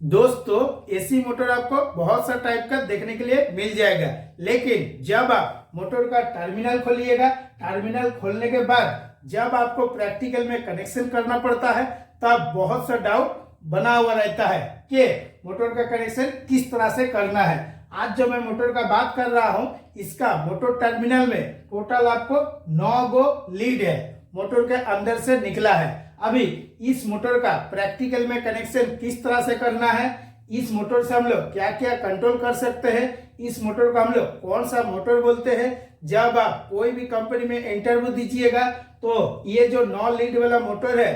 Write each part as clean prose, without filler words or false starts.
दोस्तों AC motor आपको बहुत सा टाइप का देखने के लिए मिल जाएगा, लेकिन जब आप मोटर का टर्मिनल खोलिएगा, टर्मिनल खोलने के बाद जब आपको प्रैक्टिकल में कनेक्शन करना पड़ता है तब बहुत सा डाउट बना हुआ रहता है कि मोटर का कनेक्शन किस तरह से करना है। आज जो मैं मोटर का बात कर रहा हूं, इसका मोटर टर्मिनल में टोटल आपको 9 गो लीड है, मोटर के अंदर से निकला है। अभी इस मोटर का प्रैक्टिकल में कनेक्शन किस तरह से करना है, इस मोटर से हम लोग क्या क्या कंट्रोल कर सकते हैं, इस मोटर को हम लोग कौन सा मोटर बोलते हैं। जब आप कोई भी कंपनी में इंटरव्यू दीजिएगा तो ये जो 9 लीड वाला मोटर है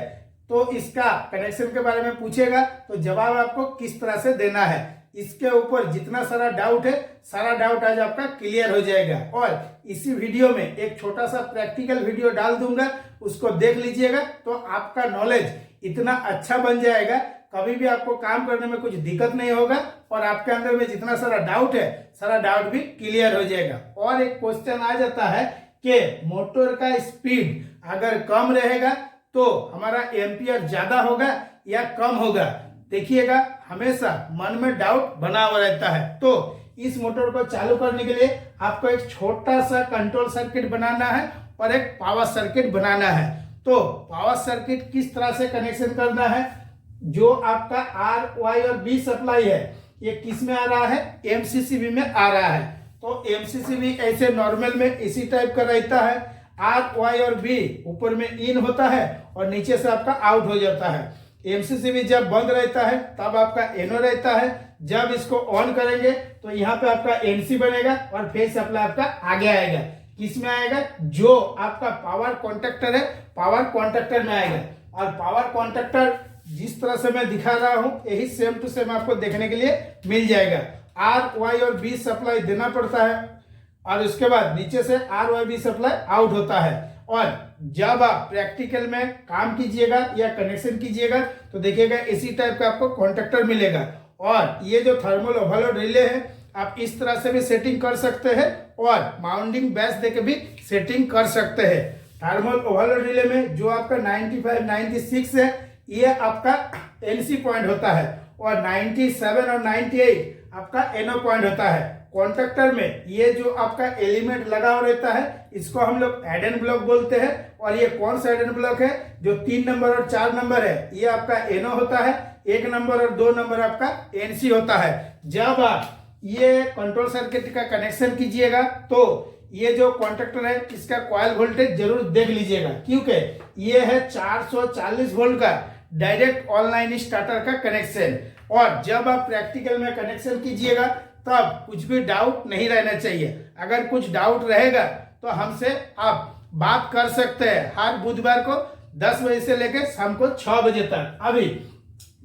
तो इसका कनेक्शन के बारे में पूछेगा तो जवाब आपको किस तरह से देना है, इसके ऊपर जितना सारा डाउट है सारा डाउट आज आपका क्लियर हो जाएगा। और इसी वीडियो में एक छोटा सा प्रैक्टिकल वीडियो डाल दूंगा, उसको देख लीजिएगा तो आपका नॉलेज इतना अच्छा बन जाएगा, कभी भी आपको काम करने में कुछ दिक्कत नहीं होगा और आपके अंदर में जितना सारा डाउट है सारा डाउट भी क्लियर हो जाएगा। और एक क्वेश्चन आ जाता है कि मोटर का स्पीड अगर कम रहेगा तो हमारा एम्पियर ज्यादा होगा या कम होगा। देखिएगा हमेशा मन में डाउट बना हुआ रहता है, तो इस मोटर को चालू करने के लिए आपको एक छोटा सा कंट्रोल सर्किट बनाना है और एक पावर सर्किट बनाना है। तो पावर सर्किट किस तरह से कनेक्शन करना है, जो आपका आर वाई और बी सप्लाई है ये किस में आ रहा है, एमसीसीबी में आ रहा है। तो एमसीसीबी ऐसे नॉर्मल में इसी टाइप का रहता है, आर वाई और बी ऊपर में इन होता है और नीचे से आपका आउट हो जाता है। एमसीसीबी जब बंद रहता है तब आपका एनओ रहता है, जब इसको ऑन करेंगे तो यहाँ पे आपका एनसी बनेगा और फेज सप्लाई आपका आगे आएगा। किस में आएगा, जो आपका पावर कॉन्ट्रैक्टर है पावर कॉन्ट्रैक्टर में आएगा। और पावर कॉन्ट्रैक्टर जिस तरह से मैं दिखा रहा हूँ यही सेम टू सेम आपको देखने के लिए मिल जाएगा। आर वाई और बी सप्लाई देना पड़ता है और उसके बाद नीचे से R Y B supply out होता है। और जब आप प्रैक्टिकल में काम कीजिएगा या कनेक्शन कीजिएगा तो देखिएगा इसी टाइप का आपको कॉन्ट्रैक्टर मिलेगा। और ये जो थर्मल ओवरलोड रिले है आप इस तरह से भी सेटिंग कर सकते हैं और माउंटिंग बेस देके भी सेटिंग कर सकते हैं। थर्मल ओवरलोड रिले में जो आपका 95 96 है ये आपका एनसी पॉइंट होता है और 97 और 98 आपका एनओ पॉइंट होता है। कॉन्ट्रैक्टर में ये जो आपका एलिमेंट लगा हुआ रहता है इसको हम लोग एडन ब्लॉक बोलते हैं। और ये कौन सा एडन ब्लॉक है, जो 3 नंबर और 4 नंबर है ये आपका एनओ होता है, 1 नंबर और 2 नंबर आपका एनसी होता है। जब आप ये कंट्रोल सर्किट का कनेक्शन कीजिएगा तो ये जो कॉन्ट्रैक्टर है इसका कॉइल वोल्टेज जरूर देख लीजिएगा, क्योंकि ये है 440 वोल्ट का डायरेक्ट ऑनलाइन स्टार्टर का कनेक्शन। और जब आप प्रैक्टिकल में कनेक्शन कीजिएगा तब कुछ भी डाउट नहीं रहना चाहिए। अगर कुछ डाउट रहेगा तो हमसे आप बात कर सकते हैं हर बुधवार को 10 बजे से लेकर शाम को 6 बजे तक। अभी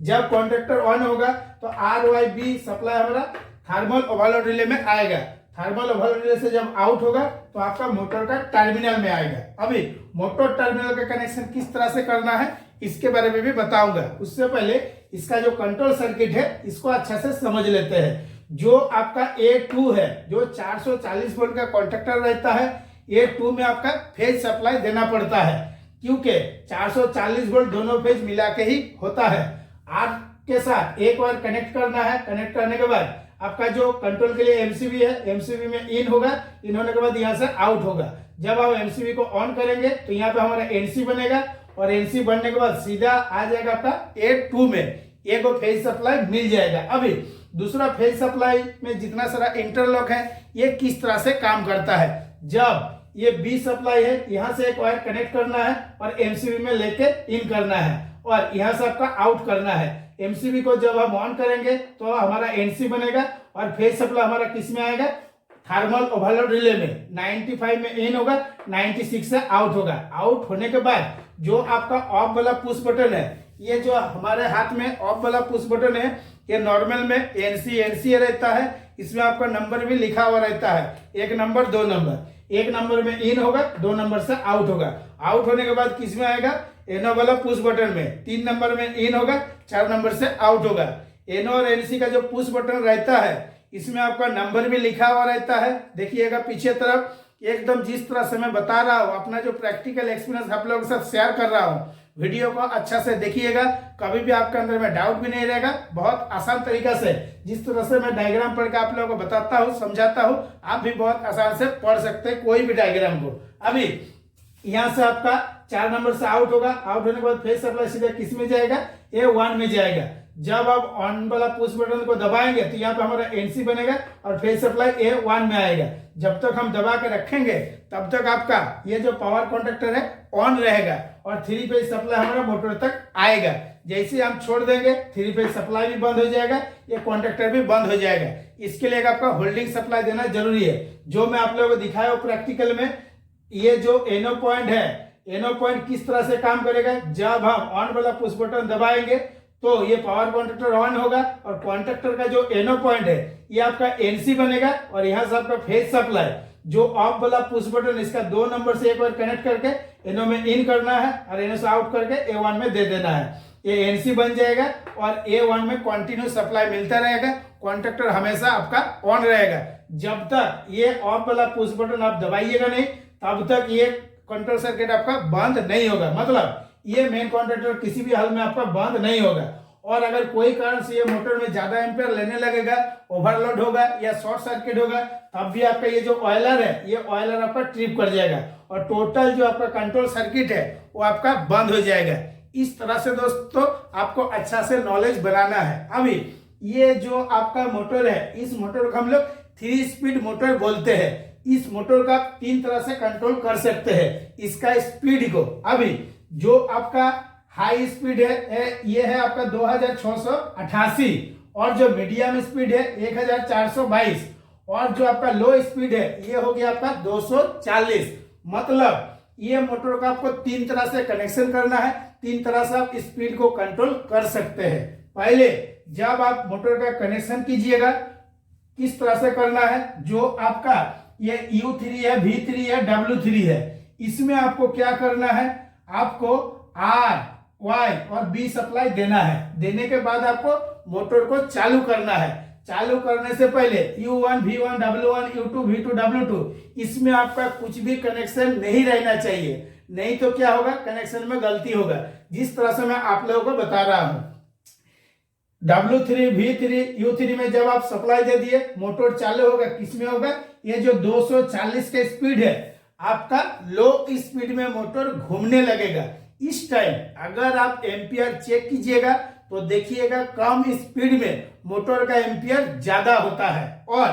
जब कॉन्ट्रैक्टर ऑन होगा तो आर वाई बी सप्लाई हमारा थर्मल ओवरलोड रिले में आएगा, थर्मल ओवरलोड रिले से जब आउट होगा तो आपका मोटर का टर्मिनल में आएगा। अभी मोटर टर्मिनल का कनेक्शन किस तरह से करना है इसके बारे में भी बताऊंगा। उससे पहले इसका जो कंट्रोल सर्किट है इसको अच्छा से समझ लेते हैं। जो आपका A2 है, जो 440 वोल्ट का कॉन्ट्रैक्टर रहता है, A2 में आपका फेज सप्लाई देना पड़ता है, क्योंकि 440 वोल्ट दोनों फेज मिला के ही होता है। आर के साथ एक बार कनेक्ट करना है, कनेक्ट करने के बाद आपका जो कंट्रोल के लिए एमसीबी है, एमसीबी में इन होगा, इन होने के बाद यहाँ से आउट होगा। जब आप एमसीबी को ऑन करेंगे तो यहाँ पे हमारा एनसी बनेगा और एनसी बनने के बाद सीधा आ जाएगा आपका A2 में, एक फेज सप्लाई मिल जाएगा। अभी दूसरा फेज सप्लाई में जितना सारा इंटरलॉक है ये किस तरह से काम करता है। जब ये बी सप्लाई है यहाँ से एक वायर कनेक्ट करना है और एमसीबी में लेके इन करना है और यहाँ से आपका आउट करना है। एमसीबी को जब हम ऑन करेंगे तो हमारा एनसी बनेगा और फेज सप्लाई हमारा किस में आएगा, थर्मल ओवरलोड रिले में 95 में इन होगा, 96 से आउट होगा। आउट होने के बाद जो आपका ऑफ वाला पुश बटन है, ये जो हमारे हाथ में ऑफ वाला पुश बटन है ये नॉर्मल में एनसी रहता है, इसमें आपका नंबर भी लिखा हुआ रहता है, 1 नंबर 2 नंबर। 1 नंबर में इन होगा, 2 नंबर से आउट होगा। आउट होने के बाद किस में आएगा, एनओ वाला पुश बटन में 3 नंबर में इन होगा, 4 नंबर से आउट होगा। एनओ और एनसी का जो पुश बटन रहता है इसमें आपका नंबर भी लिखा हुआ रहता है। देखिएगा पीछे तरफ एकदम जिस तरह से मैं बता रहा हूँ, अपना जो प्रैक्टिकल एक्सपीरियंस आप लोगों के साथ शेयर कर रहा हूँ वीडियो को अच्छा से देखिएगा, कभी भी आपके अंदर में डाउट भी नहीं रहेगा। बहुत आसान तरीका से जिस तरह से मैं डायग्राम पढ़ के आप लोगों को बताता हूँ, समझाता हूँ, आप भी बहुत आसान से पढ़ सकते हैं कोई भी डायग्राम को। अभी यहाँ से आपका 4 नंबर से आउट होगा, आउट होने के बाद फेज सप्लाई सीधे किस में जाएगा, A1 में जाएगा। जब आप ऑन वाला पुश बटन को दबाएंगे तो यहाँ पे हमारा NC बनेगा और फेज सप्लाई A1 में आएगा। जब तक हम दबा के रखेंगे तब तक आपका ये जो पावर कॉन्ट्रैक्टर है ऑन रहेगा और 3 फेज सप्लाई हमारा मोटर तक आएगा। जैसे हम छोड़ देंगे 3 फेज सप्लाई भी बंद हो जाएगा, ये कॉन्ट्रैक्टर भी बंद हो जाएगा। इसके लिए आपका होल्डिंग सप्लाई देना जरूरी है, जो मैं आप लोगों को दिखाया हूँ प्रैक्टिकल में। ये जो एनो पॉइंट है, एनो पॉइंट किस तरह से काम करेगा, जब हम ऑन वाला पुश बटन दबाएंगे तो ये पावर कॉन्ट्रैक्टर ऑन होगा और कॉन्ट्रैक्टर का जो एनो पॉइंट है ये आपका NC बनेगा और यहाँ से आपका फेज सप्लाई जो ऑफ वाला पुश बटन, इसका 2 नंबर से एक बार कनेक्ट करके एनो में इन करना है और एनो से आउट करके A1 में दे देना है। ये NC बन जाएगा और A1 में कंटिन्यू सप्लाई मिलता रहेगा, कॉन्ट्रैक्टर हमेशा आपका ऑन रहेगा। जब तक ये ऑफ वाला पुश बटन आप दबाइएगा नहीं तब तक ये कंट्रोल सर्किट आपका बंद नहीं होगा, मतलब ये मेन कॉन्ट्रैक्टर किसी भी हाल में आपका बंद नहीं होगा। और अगर कोई कारण से ये मोटर में ज्यादा एम्पियर लेने लगेगा, ओवरलोड होगा या शॉर्ट सर्किट होगा, तब भी आपका ये जो ऑयलर है, ये ऑयलर आपका ट्रिप कर जाएगा और टोटल जो आपका कंट्रोल सर्किट है वो आपका बंद हो जाएगा। इस तरह से दोस्तों आपको अच्छा से नॉलेज बनाना है। अभी ये जो आपका मोटर है, इस मोटर को हम लोग 3 स्पीड मोटर बोलते हैं। इस मोटर का 3 तरह से कंट्रोल कर सकते हैं इसका स्पीड को। अभी जो आपका हाई स्पीड है ये है आपका 2688 और जो मीडियम स्पीड है 1422 और जो आपका लो स्पीड है ये हो गया आपका 240। मतलब ये मोटर का आपको 3 तरह से कनेक्शन करना है, 3 तरह से आप स्पीड को कंट्रोल कर सकते हैं। पहले जब आप मोटर का कनेक्शन कीजिएगा किस तरह से करना है, जो आपका ये U3 है, V3 है, W3 है, इसमें आपको क्या करना है, आपको R, Y और B सप्लाई देना है। देने के बाद आपको मोटर को चालू करना है। चालू करने से पहले U1, V1, W1, U2, V2, W2 इसमें आपका कुछ भी कनेक्शन नहीं रहना चाहिए, नहीं तो क्या होगा, कनेक्शन में गलती होगा। जिस तरह से मैं आप लोगों को बता रहा हूं, W3, V3, U3 में जब आप सप्लाई दे दिए मोटर चालू होगा, किसमें होगा, ये जो 240 का स्पीड है आपका लो स्पीड में मोटर घूमने लगेगा। इस टाइम अगर आप एम्पियर चेक कीजिएगा तो देखिएगा कम स्पीड में मोटर का एम्पियर ज्यादा होता है और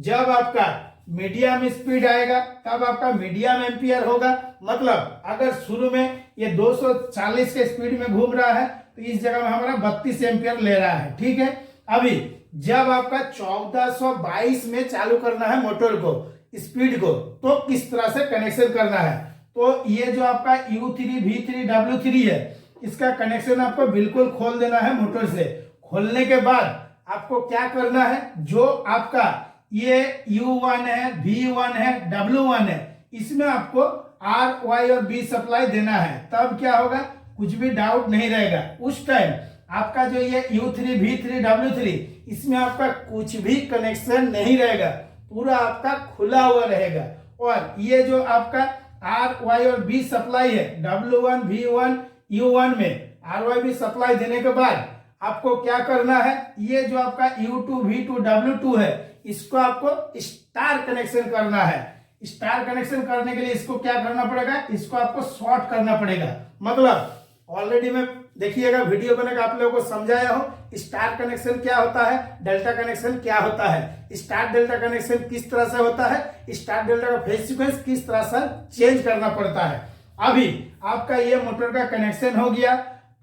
जब आपका मीडियम स्पीड आएगा तब आपका मीडियम एम्पियर होगा। मतलब अगर शुरू में ये 240 के स्पीड में घूम रहा है तो इस जगह में हमारा 32 एम्पियर ले रहा है, ठीक है। अभी जब आपका 1422 में चालू करना है मोटर को, स्पीड को, तो किस तरह से कनेक्शन करना है, तो ये जो आपका U3, V3, W3 है इसका कनेक्शन आपको बिल्कुल खोल देना है मोटर से। खोलने के बाद आपको क्या करना है, जो आपका ये U1 है, V1 है, W1 है, इसमें आपको R, Y और B सप्लाई देना है। तब क्या होगा, कुछ भी डाउट नहीं रहेगा। उस टाइम आपका जो ये U3, V3, W3 इसमें आपका कुछ भी कनेक्शन नहीं रहेगा, पूरा आपका खुला हुआ रहेगा। और ये जो आपका R, Y और B सप्लाई है W1, V1, U1 में R, Y, B सप्लाई देने के बाद आपको क्या करना है, ये जो आपका U2, V2, W2 है इसको आपको स्टार कनेक्शन करना है। स्टार कनेक्शन करने के लिए इसको क्या करना पड़ेगा, इसको आपको शॉर्ट करना पड़ेगा। मतलब ऑलरेडी मैं देखिएगा वीडियो बनाकर आप लोगों को समझाया हूं स्टार कनेक्शन क्या होता है, डेल्टा कनेक्शन क्या होता है। स्टार डेल्टा कनेक्शन किस तरह से होता है, स्टार डेल्टा का फेज सीक्वेंस किस तरह से चेंज करना पड़ता है। अभी आपका ये मोटर का कनेक्शन हो गया,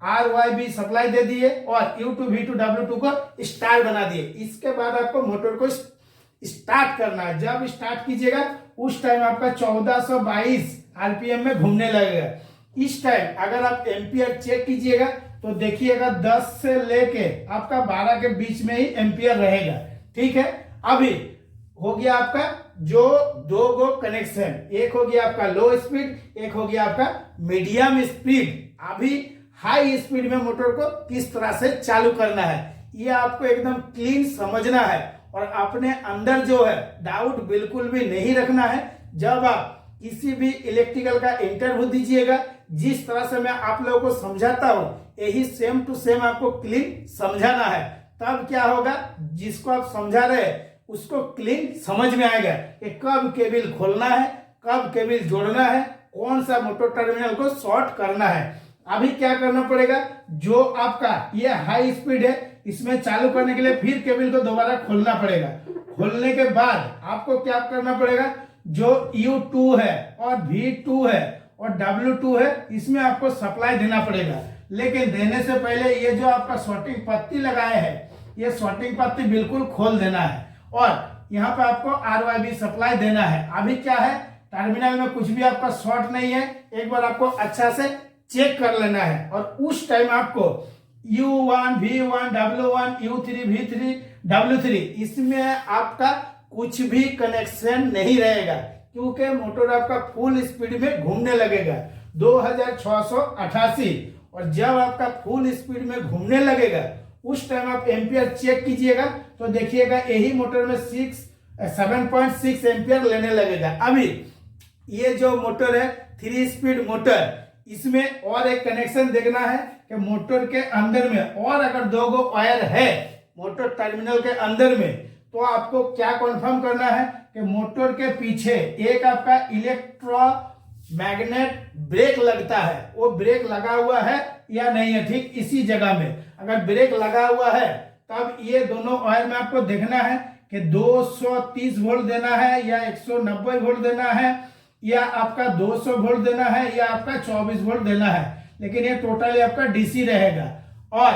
R, Y, B सप्लाई दे दिए और U2, V2, W2 को स्टार बना दिए। इसके बाद आपको मोटर को स्टार्ट करना है। जब स्टार्ट कीजिएगा उस टाइम आपका 1422 RPM में घूमने लगेगा। इस टाइम अगर आप एम्पियर चेक कीजिएगा तो देखिएगा 10 से लेके आपका 12 के बीच में ही एम्पियर रहेगा, ठीक है। अभी हो गया आपका जो 2 गो कनेक्शन, एक हो गया आपका लो स्पीड, एक हो गया आपका मीडियम स्पीड। अभी हाई स्पीड में मोटर को किस तरह से चालू करना है ये आपको एकदम क्लीन समझना है और अपने अंदर जो है डाउट बिल्कुल भी नहीं रखना है। जब आप किसी भी इलेक्ट्रिकल का इंटरव्यू दीजिएगा जिस तरह से मैं आप लोगों को समझाता हूं यही सेम टू सेम आपको क्लीन समझाना है। तब क्या होगा, जिसको आप समझा रहे हैं उसको क्लीन समझ में आएगा कि कब केबल खोलना है, कब केबल जोड़ना है, कौन सा मोटर टर्मिनल को शॉर्ट करना है। अभी क्या करना पड़ेगा, जो आपका ये हाई स्पीड है इसमें चालू करने के लिए फिर केबल को दोबारा खोलना पड़ेगा। खोलने के बाद आपको क्या करना पड़ेगा, जो U2 है और V2 है और W2 है इसमें आपको सप्लाई देना पड़ेगा। लेकिन देने से पहले ये जो आपका शॉर्टिंग पत्ती लगाए है ये शॉर्टिंग पत्ती बिल्कुल खोल देना है और यहाँ पे आपको RYB सप्लाई देना है। अभी क्या है, टर्मिनल में कुछ भी आपका शॉर्ट नहीं है, एक बार आपको अच्छा से चेक कर लेना है और उस टाइम आपको U1 V1 W1 U3 V3 W3 इसमें आपका कुछ भी कनेक्शन नहीं रहेगा क्योंकि मोटर आपका फुल स्पीड में घूमने लगेगा 2688 और जब आपका फुल स्पीड में घूमने लगेगा उस टाइम आप एम्पियर चेक कीजिएगा तो देखिएगा यही मोटर में 7.6 एम्पियर लेने लगेगा। अभी ये जो मोटर है 3 स्पीड मोटर, इसमें और एक कनेक्शन देखना है कि मोटर के अंदर में और अगर 2 गो वायर है मोटर टर्मिनल के अंदर में तो आपको क्या कंफर्म करना है कि मोटर के पीछे एक आपका इलेक्ट्रोमैग्नेट ब्रेक लगता है, वो ब्रेक लगा हुआ है या नहीं है। ठीक इसी जगह में अगर ब्रेक लगा हुआ है तब ये दोनों वायर में आपको देखना है कि 230 वोल्ट देना है या 190 वोल्ट देना है या आपका 200 वोल्ट देना है या आपका 24 वोल्ट देना है। लेकिन ये टोटली आपका डीसी रहेगा। और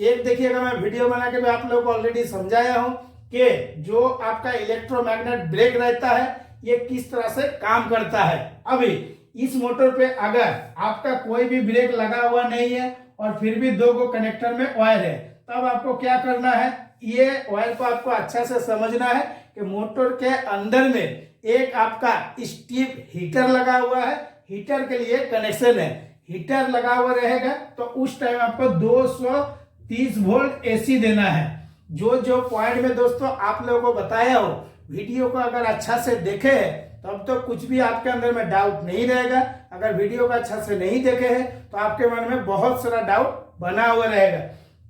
एक देखिएगा, मैं वीडियो बना के भी आप लोगों को ऑलरेडी समझाया हूं कि जो आपका इलेक्ट्रोमैग्नेट ब्रेक रहता है ये किस तरह से काम करता है। अभी इस मोटर पे अगर आपका कोई भी ब्रेक लगा हुआ नहीं है और फिर भी 2 गो कनेक्टर में वायर है तब आपको क्या करना है, ये वायर को आपको अच्छा से समझना है कि मोटर के अंदर में एक आपका स्टीप हीटर लगा हुआ है, हीटर के लिए कनेक्शन है। हीटर लगा हुआ रहेगा तो उस टाइम आपको 230 वोल्ट एसी देना है। जो जो पॉइंट में दोस्तों आप लोगों को बताया हो, वीडियो को अगर अच्छा से देखे हैं तब तो कुछ भी आपके अंदर में डाउट नहीं रहेगा। अगर वीडियो को अच्छा से नहीं देखे हैं तो आपके मन में बहुत सारा डाउट बना हुआ रहेगा।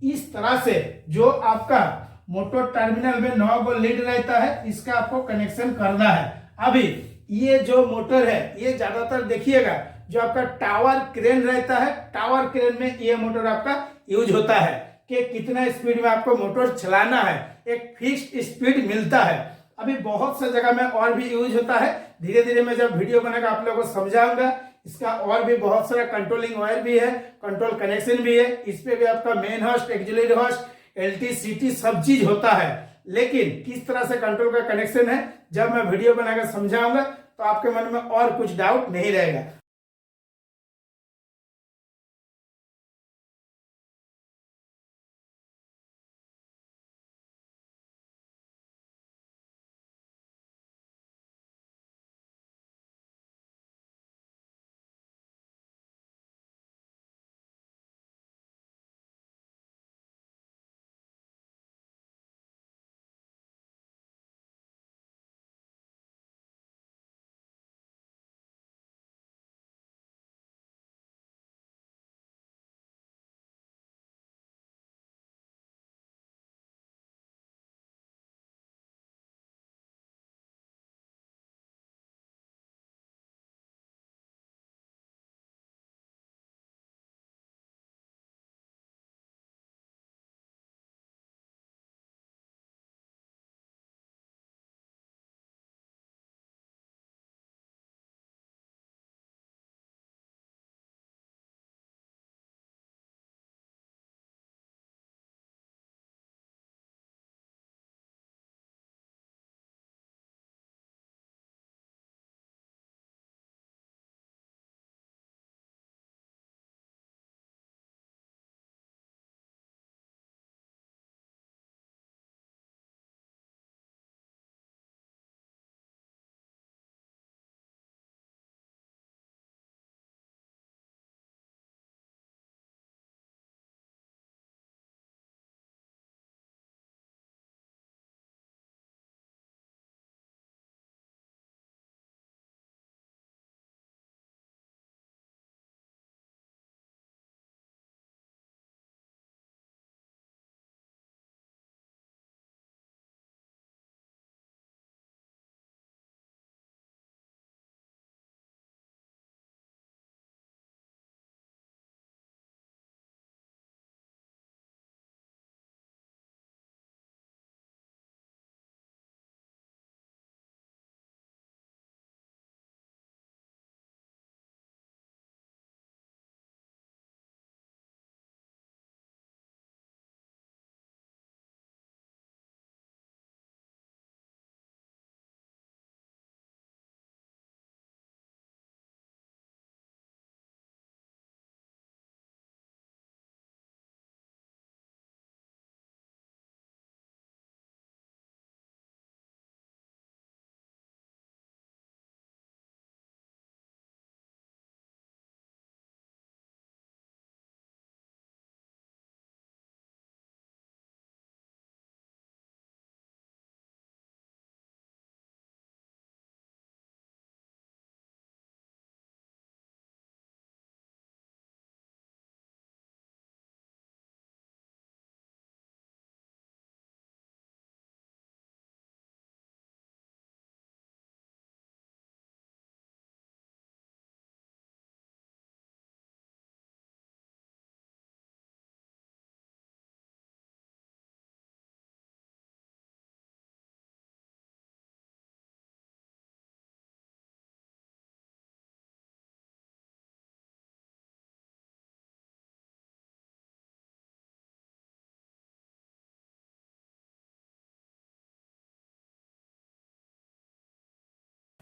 इस तरह से जो आपका मोटर टर्मिनल में 9 गो लीड रहता है इसका आपको कनेक्शन करना है। अभी ये जो मोटर है ये ज्यादातर देखिएगा जो आपका टावर क्रेन रहता है, टावर क्रेन में ये मोटर आपका यूज होता है कि कितना स्पीड में आपको मोटर चलाना है, एक फिक्स्ड स्पीड मिलता है। अभी बहुत सा जगह में और भी यूज होता है, धीरे धीरे मैं जब वीडियो बनाकर आप लोगों को समझाऊंगा। इसका और भी बहुत सारा कंट्रोलिंग वायर भी है, कंट्रोल कनेक्शन भी है, इस पे भी आपका main host, axillary host, LT CT सब चीज होता है। लेकिन किस तरह से कंट्रोल का कनेक्शन है जब मैं वीडियो बनाकर समझाऊंगा तो आपके मन में और कुछ डाउट नहीं रहेगा।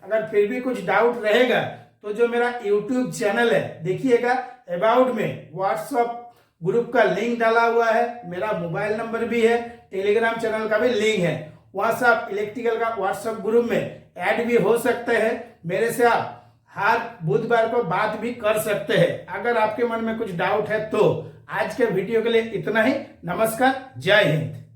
अगर फिर भी कुछ डाउट रहेगा तो जो मेरा यूट्यूब चैनल है देखिएगा, अबाउट में व्हाट्सएप ग्रुप का लिंक डाला हुआ है, मेरा मोबाइल नंबर भी है, टेलीग्राम चैनल का भी लिंक है। वहां से आप इलेक्ट्रिकल का व्हाट्सएप ग्रुप में ऐड भी हो सकते हैं। मेरे से आप हर बुधवार को बात भी कर सकते हैं अगर आपके मन में कुछ डाउट है तो। आज के वीडियो के लिए इतना ही। नमस्कार, जय हिंद।